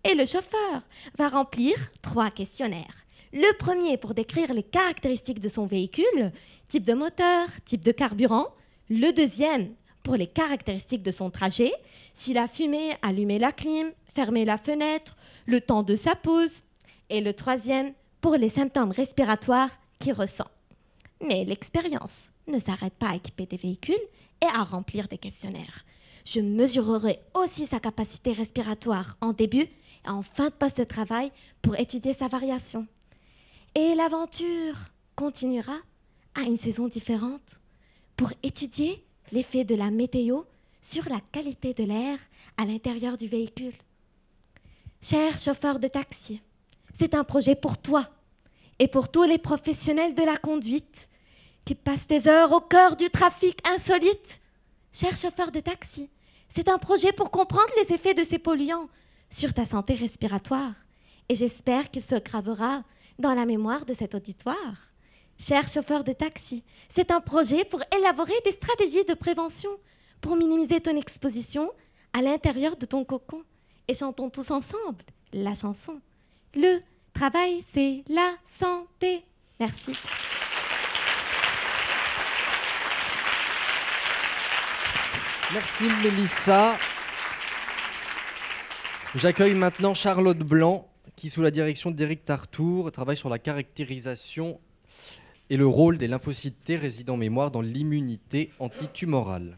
Et le chauffeur va remplir 3 questionnaires. Le premier pour décrire les caractéristiques de son véhicule, type de moteur, type de carburant. Le deuxième pour les caractéristiques de son trajet, s'il a fumé, allumé la clim, fermé la fenêtre, le temps de sa pause. Et le troisième pour les symptômes respiratoires qu'il ressent. Mais l'expérience ne s'arrête pas à équiper des véhicules et à remplir des questionnaires. Je mesurerai aussi sa capacité respiratoire en début et en fin de poste de travail pour étudier sa variation. Et l'aventure continuera à une saison différente pour étudier l'effet de la météo sur la qualité de l'air à l'intérieur du véhicule. Cher chauffeur de taxi, c'est un projet pour toi et pour tous les professionnels de la conduite qui passent des heures au cœur du trafic insolite. Cher chauffeur de taxi, c'est un projet pour comprendre les effets de ces polluants sur ta santé respiratoire et j'espère qu'il se gravera dans la mémoire de cet auditoire. Cher chauffeur de taxi, c'est un projet pour élaborer des stratégies de prévention pour minimiser ton exposition à l'intérieur de ton cocon. Et chantons tous ensemble la chanson. Le travail, c'est la santé. Merci. Merci Mélissa. J'accueille maintenant Charlotte Blanc, qui sous la direction d'Éric Tartour travaille sur la caractérisation et le rôle des lymphocytes T résidant mémoire dans l'immunité antitumorale.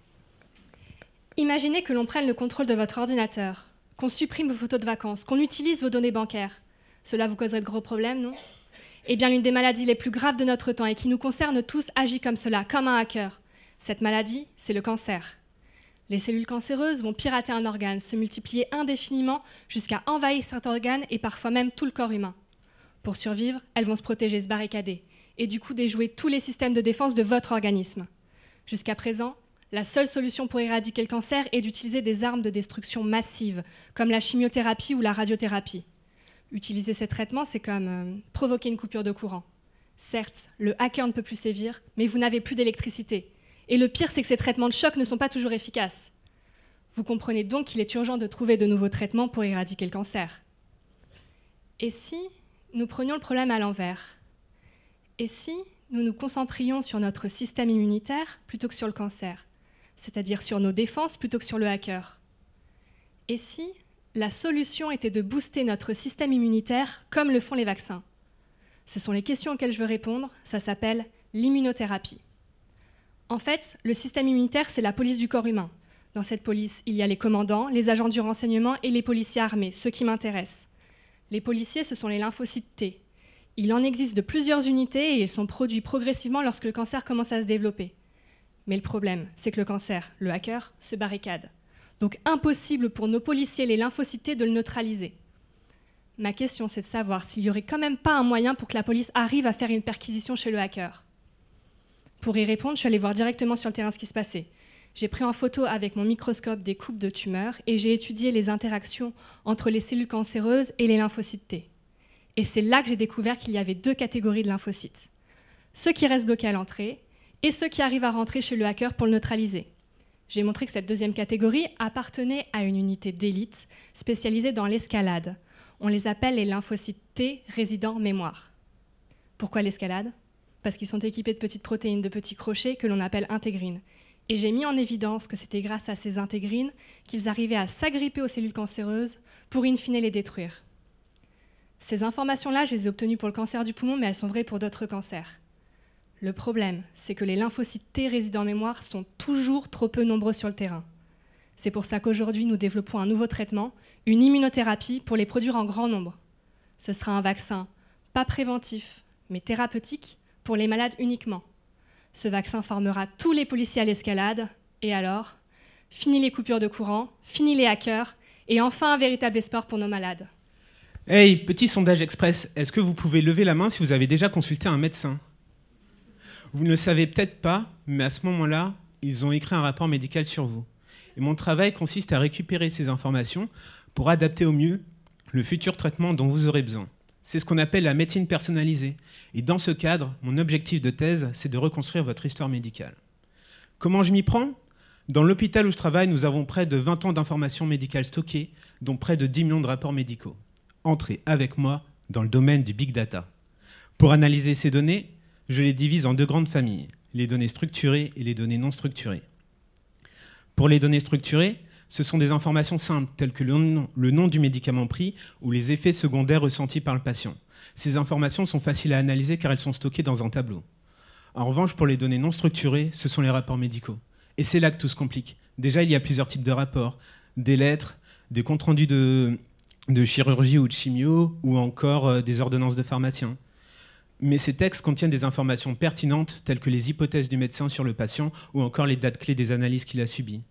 Imaginez que l'on prenne le contrôle de votre ordinateur, qu'on supprime vos photos de vacances, qu'on utilise vos données bancaires. Cela vous causerait de gros problèmes, non? Eh bien, l'une des maladies les plus graves de notre temps et qui nous concerne tous agit comme cela, comme un hacker. Cette maladie, c'est le cancer. Les cellules cancéreuses vont pirater un organe, se multiplier indéfiniment jusqu'à envahir cet organe et parfois même tout le corps humain. Pour survivre, elles vont se protéger, se barricader et du coup déjouer tous les systèmes de défense de votre organisme. Jusqu'à présent, la seule solution pour éradiquer le cancer est d'utiliser des armes de destruction massive, comme la chimiothérapie ou la radiothérapie. Utiliser ces traitements, c'est comme provoquer une coupure de courant. Certes, le hacker ne peut plus sévir, mais vous n'avez plus d'électricité. Et le pire, c'est que ces traitements de choc ne sont pas toujours efficaces. Vous comprenez donc qu'il est urgent de trouver de nouveaux traitements pour éradiquer le cancer. Et si nous prenions le problème à l'envers? Et si nous nous concentrions sur notre système immunitaire plutôt que sur le cancer, c'est-à-dire sur nos défenses plutôt que sur le hacker? Et si la solution était de booster notre système immunitaire comme le font les vaccins? Ce sont les questions auxquelles je veux répondre, ça s'appelle l'immunothérapie. En fait, le système immunitaire, c'est la police du corps humain. Dans cette police, il y a les commandants, les agents du renseignement et les policiers armés, ceux qui m'intéressent. Les policiers, ce sont les lymphocytes T. Il en existe de plusieurs unités et ils sont produits progressivement lorsque le cancer commence à se développer. Mais le problème, c'est que le cancer, le hacker, se barricade. Donc impossible pour nos policiers, les lymphocytes T, de le neutraliser. Ma question, c'est de savoir s'il n'y aurait quand même pas un moyen pour que la police arrive à faire une perquisition chez le hacker. Pour y répondre, je suis allée voir directement sur le terrain ce qui se passait. J'ai pris en photo avec mon microscope des coupes de tumeurs et j'ai étudié les interactions entre les cellules cancéreuses et les lymphocytes T. Et c'est là que j'ai découvert qu'il y avait deux catégories de lymphocytes. Ceux qui restent bloqués à l'entrée et ceux qui arrivent à rentrer chez le hacker pour le neutraliser. J'ai montré que cette deuxième catégorie appartenait à une unité d'élite spécialisée dans l'escalade. On les appelle les lymphocytes T résidant mémoire. Pourquoi l'escalade? Parce qu'ils sont équipés de petites protéines, de petits crochets que l'on appelle intégrines. Et j'ai mis en évidence que c'était grâce à ces intégrines qu'ils arrivaient à s'agripper aux cellules cancéreuses pour in fine les détruire. Ces informations-là, je les ai obtenues pour le cancer du poumon, mais elles sont vraies pour d'autres cancers. Le problème, c'est que les lymphocytes T résidant mémoire sont toujours trop peu nombreux sur le terrain. C'est pour ça qu'aujourd'hui, nous développons un nouveau traitement, une immunothérapie, pour les produire en grand nombre. Ce sera un vaccin, pas préventif, mais thérapeutique, pour les malades uniquement. Ce vaccin formera tous les policiers à l'escalade, et alors, fini les coupures de courant, fini les hackers, et enfin un véritable espoir pour nos malades. Hey, petit sondage express, est-ce que vous pouvez lever la main si vous avez déjà consulté un médecin? Vous ne le savez peut-être pas, mais à ce moment-là, ils ont écrit un rapport médical sur vous. Et mon travail consiste à récupérer ces informations pour adapter au mieux le futur traitement dont vous aurez besoin. C'est ce qu'on appelle la médecine personnalisée. Et dans ce cadre, mon objectif de thèse, c'est de reconstruire votre histoire médicale. Comment je m'y prends? Dans l'hôpital où je travaille, nous avons près de 20 ans d'informations médicales stockées, dont près de 10 millions de rapports médicaux. Entrez avec moi dans le domaine du big data. Pour analyser ces données, je les divise en deux grandes familles, les données structurées et les données non structurées. Pour les données structurées, ce sont des informations simples, telles que le nom du médicament pris ou les effets secondaires ressentis par le patient. Ces informations sont faciles à analyser car elles sont stockées dans un tableau. En revanche, pour les données non structurées, ce sont les rapports médicaux. Et c'est là que tout se complique. Déjà, il y a plusieurs types de rapports. Des lettres, des comptes rendus de chirurgie ou de chimio, ou encore des ordonnances de pharmaciens. Mais ces textes contiennent des informations pertinentes telles que les hypothèses du médecin sur le patient ou encore les dates clés des analyses qu'il a subies.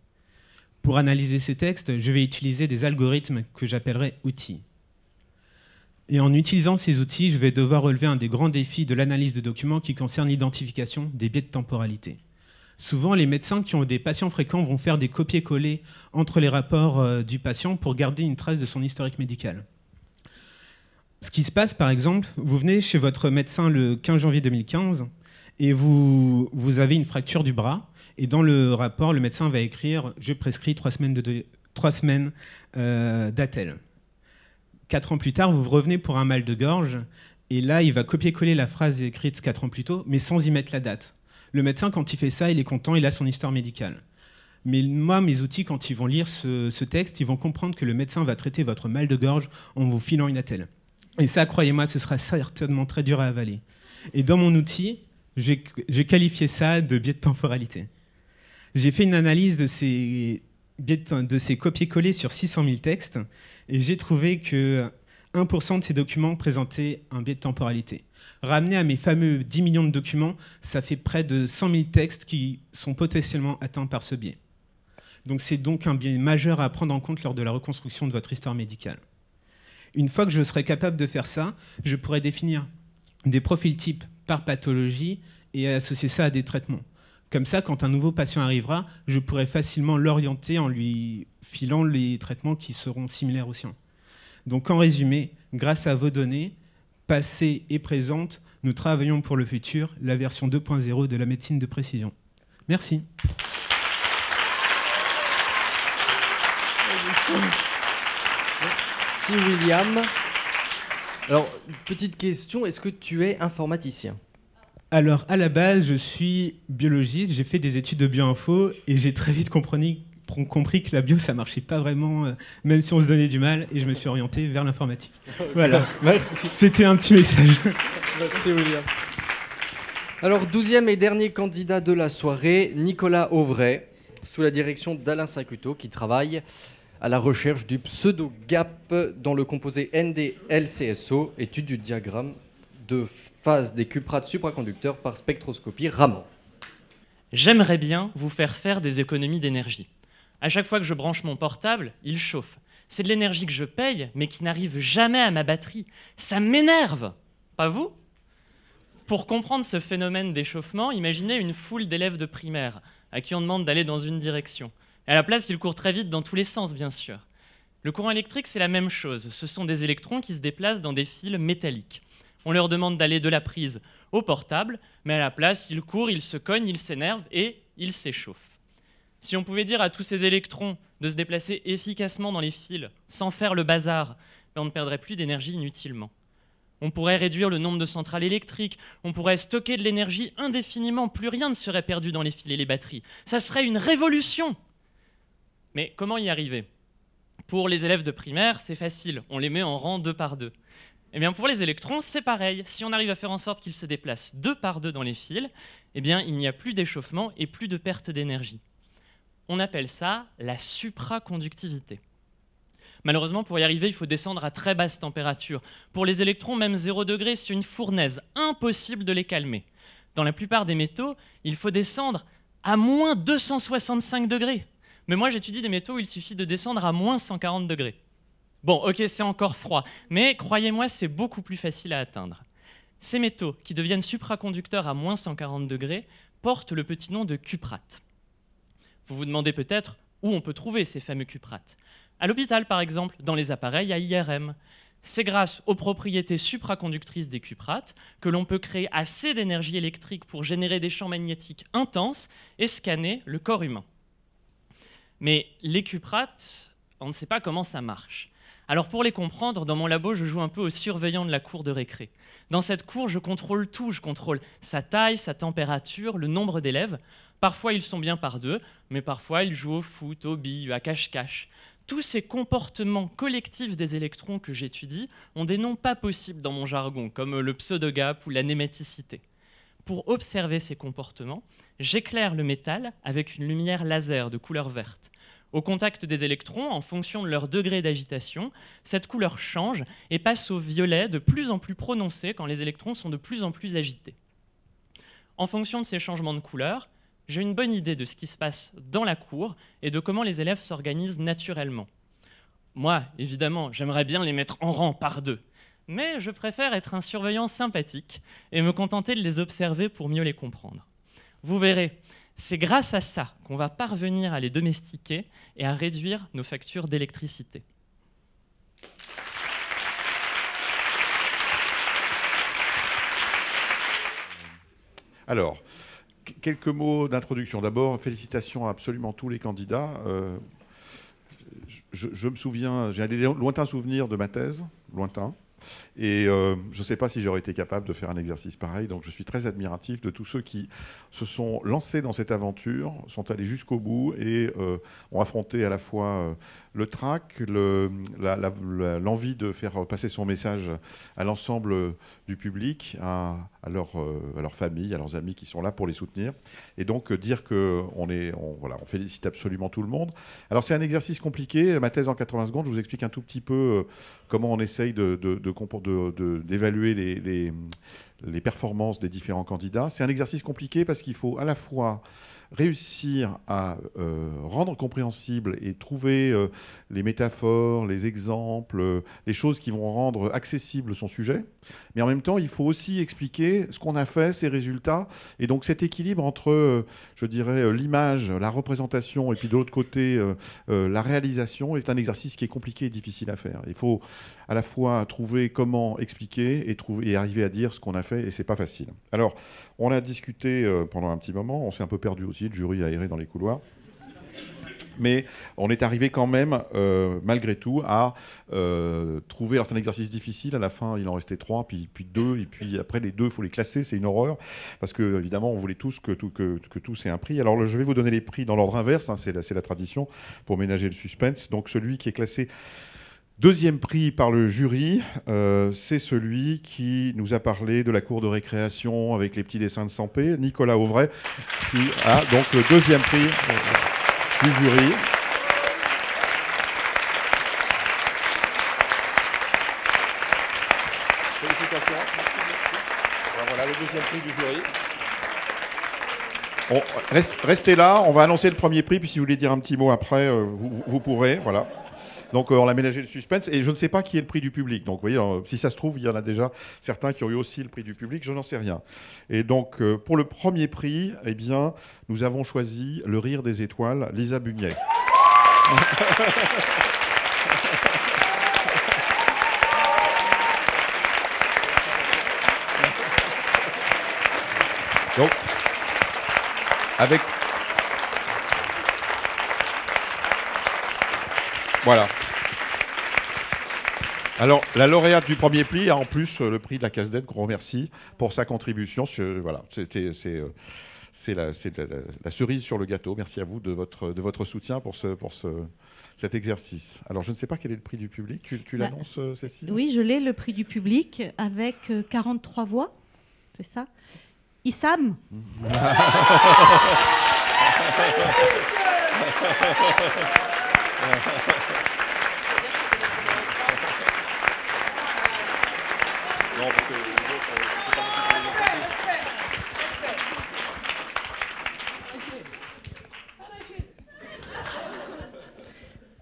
Pour analyser ces textes, je vais utiliser des algorithmes que j'appellerai outils. Et en utilisant ces outils, je vais devoir relever un des grands défis de l'analyse de documents qui concerne l'identification des biais de temporalité. Souvent, les médecins qui ont des patients fréquents vont faire des copier-coller entre les rapports du patient pour garder une trace de son historique médical. Ce qui se passe, par exemple, vous venez chez votre médecin le 15 janvier 2015 et vous avez une fracture du bras. Et dans le rapport, le médecin va écrire « Je prescris 3 semaines d'Atel ». 4 ans plus tard, vous revenez pour un mal de gorge. Et là, il va copier-coller la phrase écrite 4 ans plus tôt, mais sans y mettre la date. Le médecin, quand il fait ça, il est content, il a son histoire médicale. Mais moi, mes outils, quand ils vont lire ce texte, ils vont comprendre que le médecin va traiter votre mal de gorge en vous filant une Atel. Et ça, croyez-moi, ce sera certainement très dur à avaler. Et dans mon outil, j'ai qualifié ça de biais de temporalité. J'ai fait une analyse de ces copier-coller sur 600 000 textes et j'ai trouvé que 1% de ces documents présentaient un biais de temporalité. Ramené à mes fameux 10 millions de documents, ça fait près de 100 000 textes qui sont potentiellement atteints par ce biais. Donc c'est donc un biais majeur à prendre en compte lors de la reconstruction de votre histoire médicale. Une fois que je serai capable de faire ça, je pourrai définir des profils types par pathologie et associer ça à des traitements. Comme ça, quand un nouveau patient arrivera, je pourrai facilement l'orienter en lui filant les traitements qui seront similaires aux siens. Donc en résumé, grâce à vos données, passées et présentes, nous travaillons pour le futur, la version 2.0 de la médecine de précision. Merci. Merci William. Alors, petite question, est-ce que tu es informaticien ? Alors, à la base, je suis biologiste, j'ai fait des études de bioinfo et j'ai très vite compris que la bio, ça marchait pas vraiment, même si on se donnait du mal, et je me suis orienté vers l'informatique. Voilà, merci. C'était un petit message. Merci William. Alors, 12e et dernier candidat de la soirée, Nicolas Auvray, sous la direction d'Alain Sacuto, qui travaille à la recherche du pseudo-gap dans le composé ND-LCSO, étude du diagramme de phase des cuprates supraconducteurs par spectroscopie Raman. J'aimerais bien vous faire des économies d'énergie. À chaque fois que je branche mon portable, il chauffe. C'est de l'énergie que je paye, mais qui n'arrive jamais à ma batterie. Ça m'énerve. Pas vous ? Pour comprendre ce phénomène d'échauffement, imaginez une foule d'élèves de primaire à qui on demande d'aller dans une direction. Et à la place, ils courent très vite dans tous les sens, bien sûr. Le courant électrique, c'est la même chose. Ce sont des électrons qui se déplacent dans des fils métalliques. On leur demande d'aller de la prise au portable, mais à la place, ils courent, ils se cognent, ils s'énervent et ils s'échauffent. Si on pouvait dire à tous ces électrons de se déplacer efficacement dans les fils, sans faire le bazar, on ne perdrait plus d'énergie inutilement. On pourrait réduire le nombre de centrales électriques, on pourrait stocker de l'énergie indéfiniment, plus rien ne serait perdu dans les fils et les batteries. Ça serait une révolution. Mais comment y arriver ? Pour les élèves de primaire, c'est facile, on les met en rang 2 par 2. Eh bien, pour les électrons, c'est pareil. Si on arrive à faire en sorte qu'ils se déplacent 2 par 2 dans les fils, eh bien, il n'y a plus d'échauffement et plus de perte d'énergie. On appelle ça la supraconductivité. Malheureusement, pour y arriver, il faut descendre à très basse température. Pour les électrons, même 0 degré, c'est une fournaise. Impossible de les calmer. Dans la plupart des métaux, il faut descendre à moins 265 degrés. Mais moi, j'étudie des métaux où il suffit de descendre à moins 140 degrés. Bon, ok, c'est encore froid, mais croyez-moi, c'est beaucoup plus facile à atteindre. Ces métaux, qui deviennent supraconducteurs à moins 140 degrés, portent le petit nom de cuprates. Vous vous demandez peut-être où on peut trouver ces fameux cuprates. À l'hôpital, par exemple, dans les appareils à IRM. C'est grâce aux propriétés supraconductrices des cuprates que l'on peut créer assez d'énergie électrique pour générer des champs magnétiques intenses et scanner le corps humain. Mais les cuprates, on ne sait pas comment ça marche. Alors pour les comprendre, dans mon labo, je joue un peu au surveillant de la cour de récré. Dans cette cour, je contrôle tout. Je contrôle sa taille, sa température, le nombre d'élèves. Parfois, ils sont bien par 2, mais parfois, ils jouent au foot, aux billes, à cache-cache. Tous ces comportements collectifs des électrons que j'étudie ont des noms pas possibles dans mon jargon, comme le pseudogap ou la nématicité. Pour observer ces comportements, j'éclaire le métal avec une lumière laser de couleur verte. Au contact des électrons, en fonction de leur degré d'agitation, cette couleur change et passe au violet de plus en plus prononcé quand les électrons sont de plus en plus agités. En fonction de ces changements de couleur, j'ai une bonne idée de ce qui se passe dans la cour et de comment les élèves s'organisent naturellement. Moi, évidemment, j'aimerais bien les mettre en rang par deux, mais je préfère être un surveillant sympathique et me contenter de les observer pour mieux les comprendre. Vous verrez, c'est grâce à ça qu'on va parvenir à les domestiquer et à réduire nos factures d'électricité. Alors, quelques mots d'introduction. D'abord, félicitations à absolument tous les candidats. Je me souviens, j'ai des lointains souvenirs de ma thèse, lointains. Et je ne sais pas si j'aurais été capable de faire un exercice pareil, donc je suis très admiratif de tous ceux qui se sont lancés dans cette aventure, sont allés jusqu'au bout et ont affronté à la fois le trac, l'envie de faire passer son message à l'ensemble du public, à leur famille, à leurs amis qui sont là pour les soutenir. Et donc dire qu'on on félicite absolument tout le monde. Alors c'est un exercice compliqué, ma thèse en 80 secondes, je vous explique un tout petit peu comment on essaye d'évaluer les performances des différents candidats. C'est un exercice compliqué parce qu'il faut à la fois réussir à rendre compréhensible et trouver les métaphores, les exemples, les choses qui vont rendre accessible son sujet. Mais en même temps, il faut aussi expliquer ce qu'on a fait, ses résultats. Et donc cet équilibre entre, je dirais, l'image, la représentation et puis de l'autre côté, la réalisation est un exercice qui est compliqué et difficile à faire. Il faut à la fois trouver comment expliquer et arriver à dire ce qu'on a fait, et c'est pas facile. Alors, on a discuté pendant un petit moment, on s'est un peu perdu aussi, le jury a erré dans les couloirs. Mais on est arrivé quand même, malgré tout, à trouver... Alors c'est un exercice difficile, à la fin il en restait 3, puis 2, et puis après les 2, il faut les classer, c'est une horreur, parce que évidemment on voulait tous que tous aient un prix. Alors je vais vous donner les prix dans l'ordre inverse, hein, c'est la tradition, pour ménager le suspense. Donc celui qui est classé deuxième prix par le jury, c'est celui qui nous a parlé de la cour de récréation avec les petits dessins de Sampé, Nicolas Auvray, qui a donc le deuxième prix du jury. Félicitations. Voilà le deuxième prix du jury. Restez là, on va annoncer le premier prix, puis si vous voulez dire un petit mot après, vous pourrez. Voilà. Donc on a ménagé le suspense, et je ne sais pas qui est le prix du public. Donc vous voyez, si ça se trouve, il y en a déjà certains qui ont eu aussi le prix du public, je n'en sais rien. Et donc pour le premier prix, eh bien, nous avons choisi Le Rire des Étoiles, Lisa Bugnet. Donc, avec... Voilà. Alors, la lauréate du premier prix a en plus le prix de la Casse-Dette, qu'on remercie pour sa contribution. Voilà, c'est la cerise sur le gâteau. Merci à vous de votre soutien pour cet exercice. Alors, je ne sais pas quel est le prix du public. Tu l'annonces, Cécile ? Oui, je l'ai, le prix du public, avec 43 voix. C'est ça ? Issam.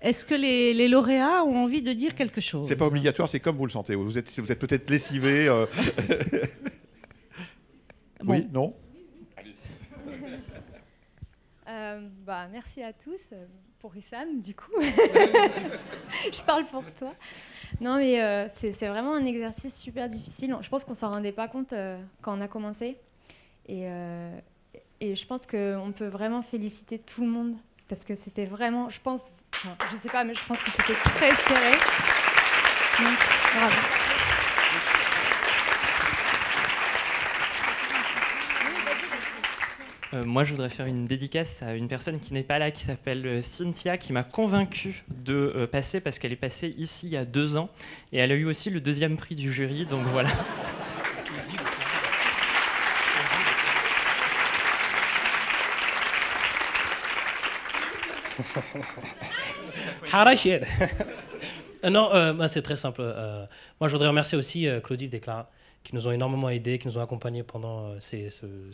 Est-ce que les lauréats ont envie de dire quelque chose ? C'est pas obligatoire, c'est comme vous le sentez. Vous êtes peut-être lessivé. Bon. Oui, non ? Merci à tous, pour Issam, du coup. Je parle pour toi. Non, mais c'est vraiment un exercice super difficile. Je pense qu'on ne s'en rendait pas compte quand on a commencé. Et je pense qu'on peut vraiment féliciter tout le monde, parce que c'était vraiment, je pense, je ne sais pas, mais je pense que c'était très serré. Donc, bravo. Moi, je voudrais faire une dédicace à une personne qui n'est pas là, qui s'appelle Cynthia, qui m'a convaincu de passer, parce qu'elle est passée ici il y a 2 ans, et elle a eu aussi le deuxième prix du jury, donc voilà. Harachid. Non, c'est très simple. Moi, je voudrais remercier aussi Claudie et Clara, qui nous ont énormément aidés, qui nous ont accompagnés pendant ces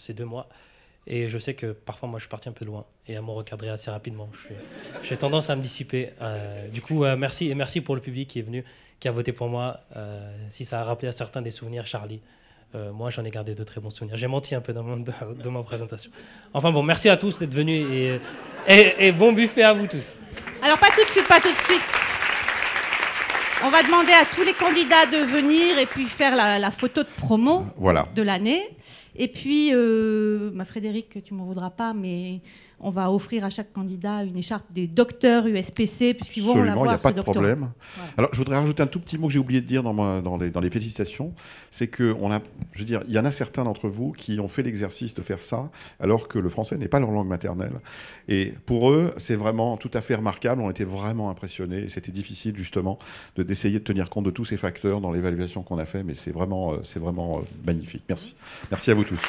2 mois. Et je sais que parfois, moi, je suis parti un peu loin et elles m'ont recadré assez rapidement. J'ai tendance à me dissiper. Du coup, merci. Et merci pour le public qui est venu, qui a voté pour moi. Si ça a rappelé à certains des souvenirs, Charlie, moi, j'en ai gardé de très bons souvenirs. J'ai menti un peu dans ma présentation. Enfin bon, merci à tous d'être venus et bon buffet à vous tous. Alors, pas tout de suite, pas tout de suite. On va demander à tous les candidats de venir et puis faire la photo de promo de l'année. Et puis, Frédéric, tu ne m'en voudras pas, mais on va offrir à chaque candidat une écharpe des docteurs USPC, puisqu'ils vont l'avoir, il n'y a pas ce de doctorat. problème. Voilà. Alors, je voudrais rajouter un tout petit mot que j'ai oublié de dire dans les félicitations. C'est que, il y en a certains d'entre vous qui ont fait l'exercice de faire ça, alors que le français n'est pas leur langue maternelle. Et pour eux, c'est vraiment tout à fait remarquable. On était vraiment impressionnés. Et c'était difficile, justement, d'essayer de tenir compte de tous ces facteurs dans l'évaluation qu'on a fait. Mais c'est vraiment magnifique. Merci. Merci à vous tous.